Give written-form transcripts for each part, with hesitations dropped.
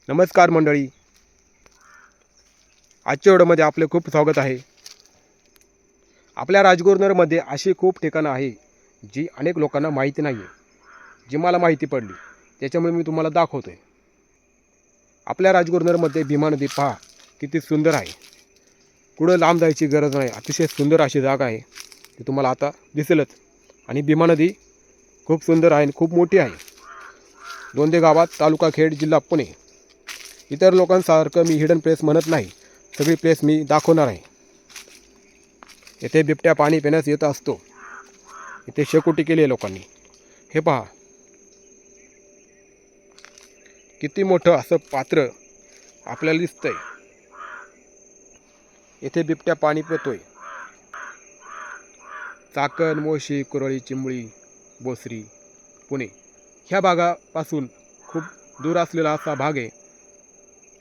नमस्कार मंडळी, आजच्या व्हिडिओमध्ये आपले खूप स्वागत आहे. आपल्या राजगुरुनगरमध्ये अशी खूप ठिकाणं आहे जी अनेक लोकांना माहिती नाही आहे. जी मला माहिती पडली त्याच्यामुळे मी तुम्हाला दाखवतोय. आपल्या राजगुरुनगरमध्ये भीमा नदी पहा किती सुंदर आहे. कुठं लांब जायची गरज नाही. अतिशय सुंदर अशी जागा आहे ती तुम्हाला आता दिसेलच. आणि भीमा नदी खूप सुंदर आहे आणि खूप मोठी आहे. दोंदे गावात, तालुका खेड, जिल्हा पुणे. इतर लोकांसारखं मी हिडन प्लेस म्हणत नाही, सगळी प्लेस मी दाखवणार आहे. येथे बिबट्या पाणी पिण्यास येत असतो. इथे शेकोटी केली आहे लोकांनी. हे पहा किती मोठं असं पात्र आपल्याला दिसतंय. येथे बिबट्या पाणी पितोय. चाकण, मोशी, कुरळी, चिंबळी, बोसरी, पुणे ह्या भागापासून खूप दूर असलेला असा भाग आहे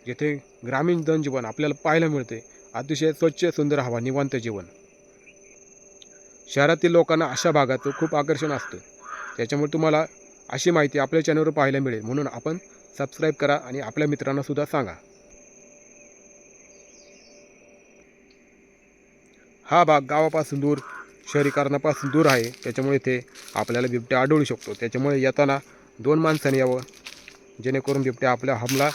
जिथे ग्रामीण जनजीवन आपल्याला पाहायला मिळते. अतिशय स्वच्छ सुंदर हवा, निवांत जीवन. शहरातील लोकांना अशा भागाचं खूप आकर्षण असतं. त्याच्यामुळे तुम्हाला अशी माहिती आपल्या चॅनलवर पाहायला मिळेल. म्हणून आपण सबस्क्राईब करा आणि आपल्या मित्रांना सुद्धा सांगा. हा भाग गावापासून दूर, शहरीकरणापासून दूर आहे. त्याच्यामुळे इथे आपल्याला बिबट्या आढळू शकतो. त्याच्यामुळे येताना 2 माणसांनी यावं, जेणेकरून बिबट्या आपल्या हमला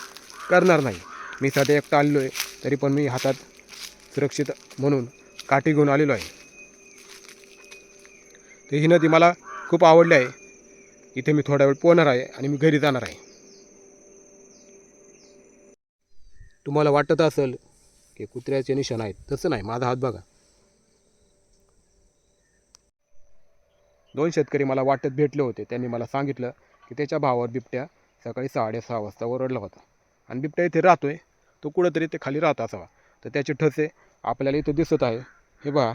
करणार नाही. मी सध्या एकटा आलेलो आहे, तरी पण मी हातात सुरक्षित म्हणून काठी घेऊन आलेलो आहे. तर ही नदी मला खूप आवडली आहे. इथे मी थोडा वेळ पोहणार आहे आणि मी घरी जाणार आहे. तुम्हाला वाटत असेल की कुत्र्याचे निशाण आहेत, तसं नाही. माझा हात बघा. 2 शेतकरी मला वाटेत भेटले होते. त्यांनी मला सांगितलं की त्याच्या भावावर बिबट्या सकाळी 6:30 वाजता ओरडला होता आणि बिबट्या इथे राहतोय. तो कुठंतरी ते खाली राहत असावा. तर त्याचे ठसे आपल्याला इथं दिसत आहे. हे पहा,